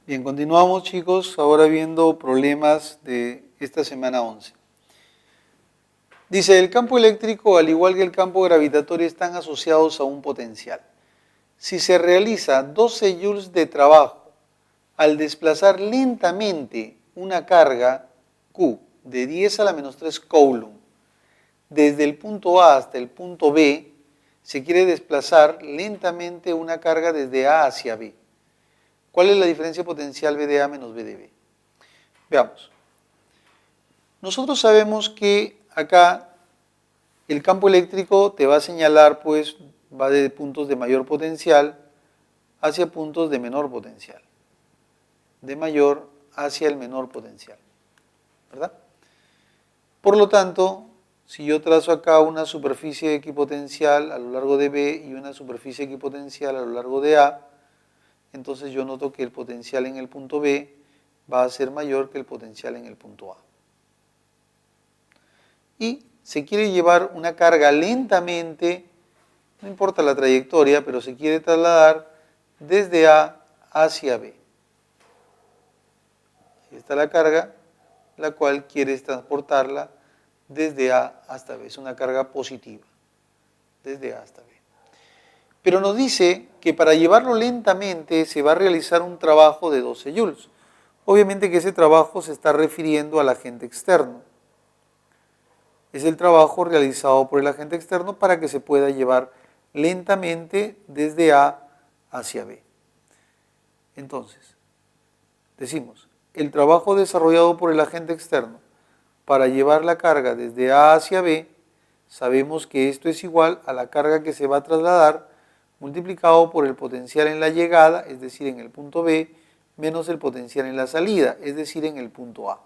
Bien, continuamos chicos, ahora viendo problemas de esta semana 11. Dice, el campo eléctrico, al igual que el campo gravitatorio, están asociados a un potencial. Si se realiza 12 joules de trabajo al desplazar lentamente una carga Q de 10 a la menos 3 coulomb desde el punto A hasta el punto B, se quiere desplazar lentamente una carga desde A hacia B. ¿Cuál es la diferencia potencial V de A menos V de B? Veamos. Nosotros sabemos que acá el campo eléctrico te va a señalar, pues, va de puntos de mayor potencial hacia puntos de menor potencial. De mayor hacia el menor potencial, ¿verdad? Por lo tanto, si yo trazo acá una superficie equipotencial a lo largo de B y una superficie equipotencial a lo largo de A, entonces yo noto que el potencial en el punto B va a ser mayor que el potencial en el punto A. Y se quiere llevar una carga lentamente, no importa la trayectoria, pero se quiere trasladar desde A hacia B. Ahí está la carga, la cual quieres transportarla desde A hasta B. Es una carga positiva, desde A hasta B. Pero nos dice que para llevarlo lentamente se va a realizar un trabajo de 12 joules. Obviamente que ese trabajo se está refiriendo al agente externo. Es el trabajo realizado por el agente externo para que se pueda llevar lentamente desde A hacia B. Entonces, decimos, el trabajo desarrollado por el agente externo para llevar la carga desde A hacia B, sabemos que esto es igual a la carga que se va a trasladar multiplicado por el potencial en la llegada, es decir, en el punto B, menos el potencial en la salida, es decir, en el punto A.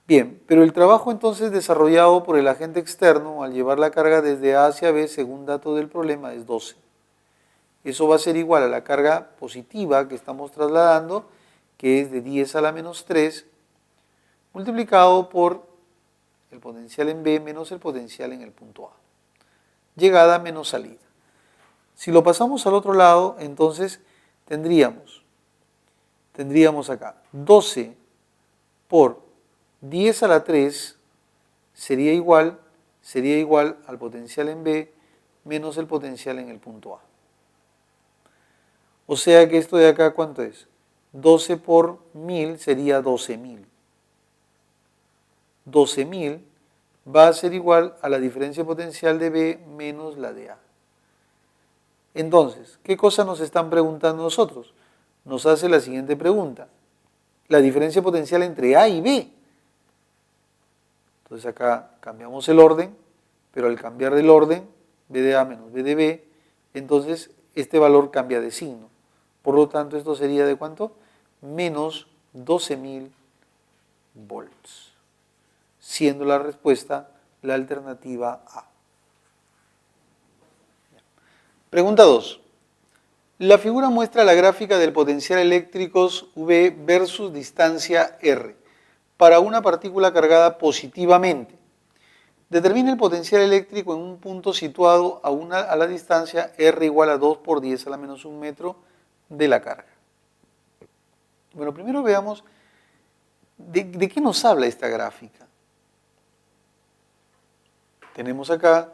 Bien, pero el trabajo entonces desarrollado por el agente externo al llevar la carga desde A hacia B, según dato del problema, es 12. Eso va a ser igual a la carga positiva que estamos trasladando, que es de 10 a la menos 3, multiplicado por el potencial en B menos el potencial en el punto A. Llegada menos salida. Si lo pasamos al otro lado, entonces tendríamos acá 12 por 10 a la 3 sería igual al potencial en B menos el potencial en el punto A. O sea que esto de acá, ¿cuánto es? 12 por 1000 sería 12.000. 12.000 va a ser igual a la diferencia potencial de B menos la de A. Entonces, ¿qué cosa nos están preguntando nosotros? Nos hace la siguiente pregunta. La diferencia potencial entre A y B. Entonces acá cambiamos el orden, pero al cambiar el orden, B de A menos B de B, entonces este valor cambia de signo. Por lo tanto, esto sería ¿de cuánto? Menos 12.000 volts, siendo la respuesta la alternativa A. Pregunta 2. La figura muestra la gráfica del potencial eléctricos V versus distancia R para una partícula cargada positivamente. Determina el potencial eléctrico en un punto situado a la distancia R igual a 2 por 10 a la menos 1 metro de la carga. Bueno, primero veamos de qué nos habla esta gráfica. Tenemos acá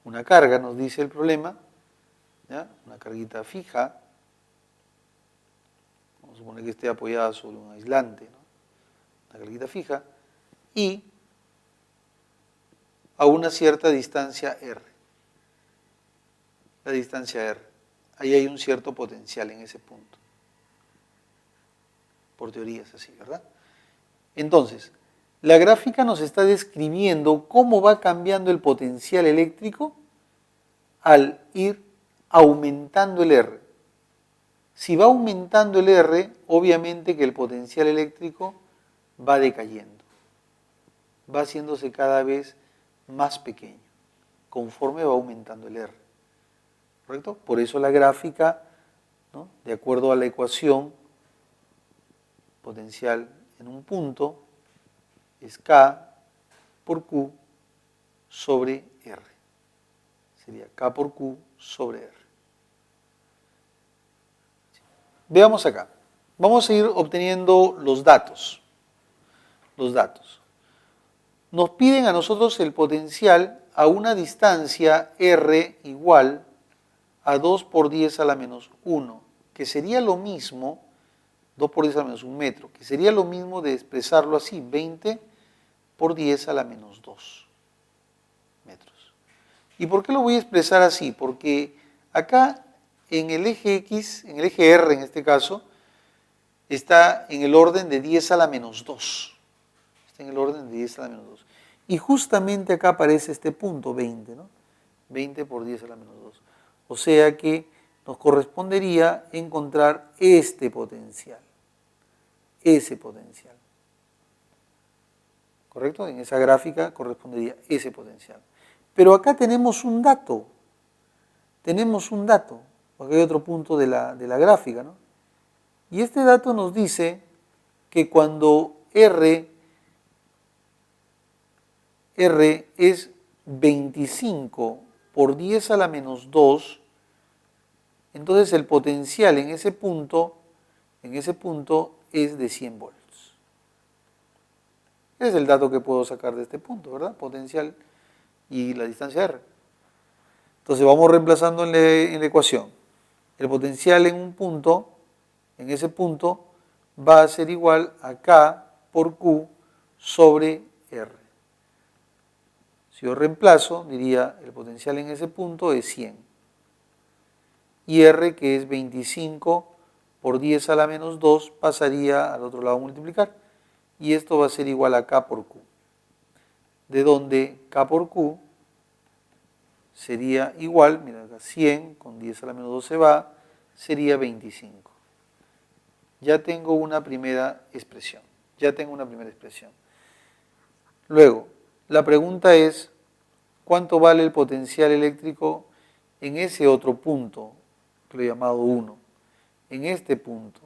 una carga, nos dice el problema, ¿ya? Una carguita fija. Vamos a suponer que esté apoyada sobre un aislante, ¿no? Una carguita fija, y a una cierta distancia R. La distancia R. Ahí hay un cierto potencial en ese punto. Por teoría es así, ¿verdad? Entonces, la gráfica nos está describiendo cómo va cambiando el potencial eléctrico al ir aumentando el R. Si va aumentando el R, obviamente que el potencial eléctrico va decayendo. Va haciéndose cada vez más pequeño, conforme va aumentando el R. ¿Correcto? Por eso la gráfica, ¿no?, de acuerdo a la ecuación, potencial en un punto es K por Q sobre R. Sería K por Q sobre R. Veamos acá. Vamos a ir obteniendo los datos. Los datos. Nos piden a nosotros el potencial a una distancia R igual a 2 por 10 a la menos 1, que sería lo mismo, 2 por 10 a la menos 1 metro, que sería lo mismo de expresarlo así, 20 por 10 a la menos 2 metros. ¿Y por qué lo voy a expresar así? Porque acá en el eje X, en el eje R en este caso, está en el orden de 10 a la menos 2. Está en el orden de 10 a la menos 2. Y justamente acá aparece este punto 20, ¿no? 20 por 10 a la menos 2. O sea que nos correspondería encontrar este potencial. Ese potencial. ¿Correcto? En esa gráfica correspondería ese potencial. Pero acá tenemos un dato. Tenemos un dato. Porque hay otro punto de la gráfica, ¿no? Y este dato nos dice que cuando R es 25 por 10 a la menos 2, entonces el potencial en ese punto es de 100 volts. Ese es el dato que puedo sacar de este punto, ¿verdad? Potencial y la distancia R. Entonces vamos reemplazando en la ecuación. El potencial en un punto, en ese punto, va a ser igual a K por Q sobre R. Si yo reemplazo, diría el potencial en ese punto es 100. Y R, que es 25 por 10 a la menos 2, pasaría al otro lado a multiplicar. Y esto va a ser igual a K por Q. De donde K por Q sería igual, mira acá, 100 con 10 a la menos 2 se va, sería 25. Ya tengo una primera expresión. Luego, la pregunta es, ¿cuánto vale el potencial eléctrico en ese otro punto, que lo he llamado 1? En este punto,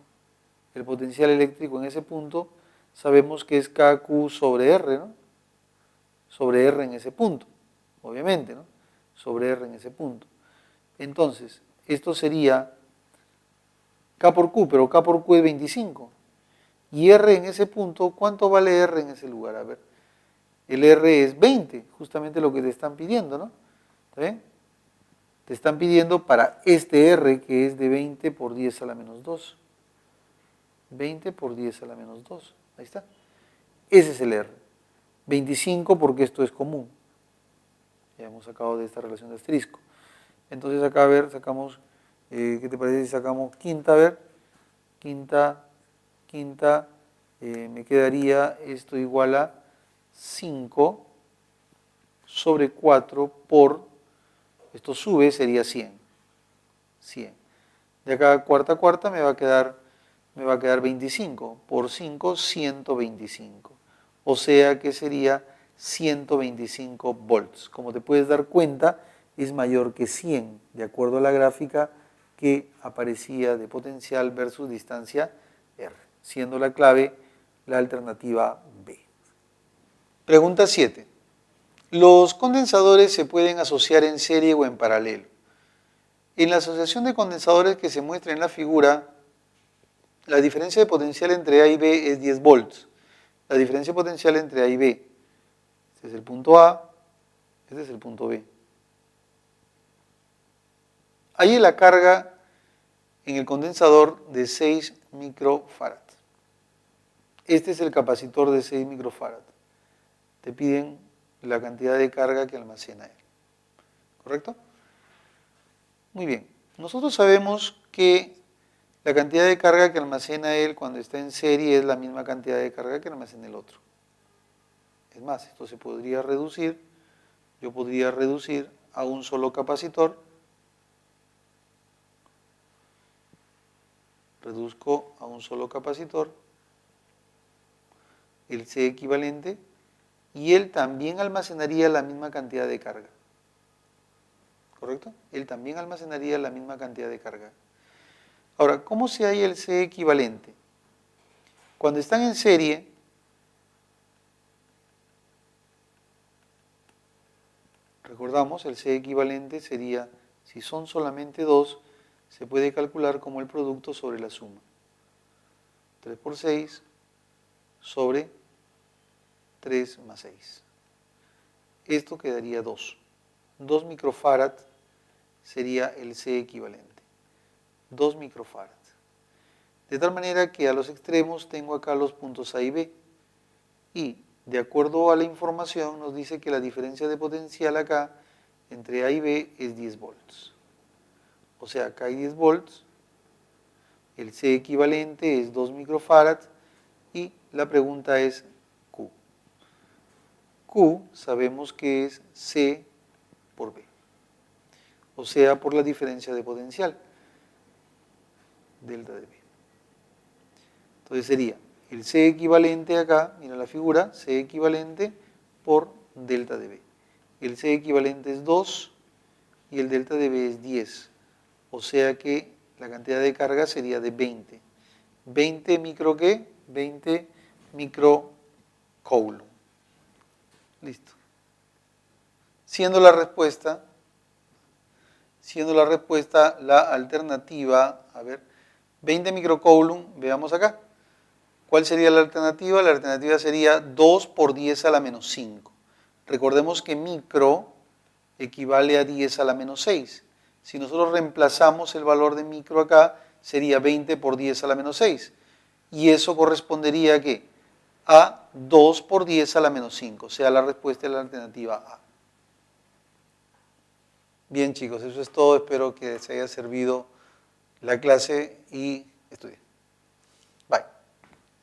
el potencial eléctrico en ese punto, sabemos que es KQ sobre R, ¿no? Sobre R en ese punto, obviamente, ¿no? Sobre R en ese punto. Entonces, esto sería K por Q, pero K por Q es 25. Y R en ese punto, ¿cuánto vale R en ese lugar? A ver, el R es 20, justamente lo que te están pidiendo, ¿no? ¿Está bien? Te están pidiendo para este R que es de 20 por 10 a la menos 2. 20 por 10 a la menos 2. Ahí está. Ese es el R. 25 porque esto es común. Ya hemos sacado de esta relación de asterisco. Entonces acá, a ver, sacamos, ¿qué te parece si sacamos quinta? A ver, quinta, me quedaría esto igual a 5 sobre 4 por, esto sube, sería 100. 100. De acá a cuarta me va a quedar 25. Por 5, 125. O sea que sería 125 volts. Como te puedes dar cuenta, es mayor que 100, de acuerdo a la gráfica que aparecía de potencial versus distancia R, siendo la clave la alternativa B. Pregunta 7. Los condensadores se pueden asociar en serie o en paralelo. En la asociación de condensadores que se muestra en la figura, la diferencia de potencial entre A y B es 10 volts. La diferencia de potencial entre A y B. Este es el punto A, este es el punto B. Hay la carga en el condensador de 6 microfarad. Este es el capacitor de 6 microfarad. Te piden la cantidad de carga que almacena él. ¿Correcto? Muy bien. Nosotros sabemos que la cantidad de carga que almacena él cuando está en serie es la misma cantidad de carga que almacena el otro. Es más, esto se podría reducir. Yo podría reducir a un solo capacitor. Reduzco a un solo capacitor, el C equivalente, y él también almacenaría la misma cantidad de carga. ¿Correcto? Él también almacenaría la misma cantidad de carga. Ahora, ¿cómo se halla el C equivalente? Cuando están en serie, recordamos, el C equivalente sería, si son solamente dos, se puede calcular como el producto sobre la suma. 3 por 6 sobre 3 más 6. Esto quedaría 2. 2 microfarad sería el C equivalente. 2 microfarad. De tal manera que a los extremos tengo acá los puntos A y B. Y de acuerdo a la información nos dice que la diferencia de potencial acá entre A y B es 10 volts. O sea, acá hay 10 volts. El C equivalente es 2 microfarad. Y la pregunta es Q. Q sabemos que es C por B. O sea, por la diferencia de potencial. Delta de B. Entonces sería el C equivalente acá, mira la figura, C equivalente por delta de B. El C equivalente es 2 y el delta de B es 10. O sea que la cantidad de carga sería de 20. ¿20 micro qué? 20 microcoulomb. Listo. Siendo la respuesta la alternativa, a ver, 20 microcoulomb, veamos acá. ¿Cuál sería la alternativa? La alternativa sería 2 por 10 a la menos 5. Recordemos que micro equivale a 10 a la menos 6. Si nosotros reemplazamos el valor de micro acá, sería 20 por 10 a la menos 6. Y eso correspondería ¿a qué? A 2 por 10 a la menos 5. O sea, la respuesta es la alternativa A. Bien, chicos, eso es todo. Espero que les haya servido la clase y estudien.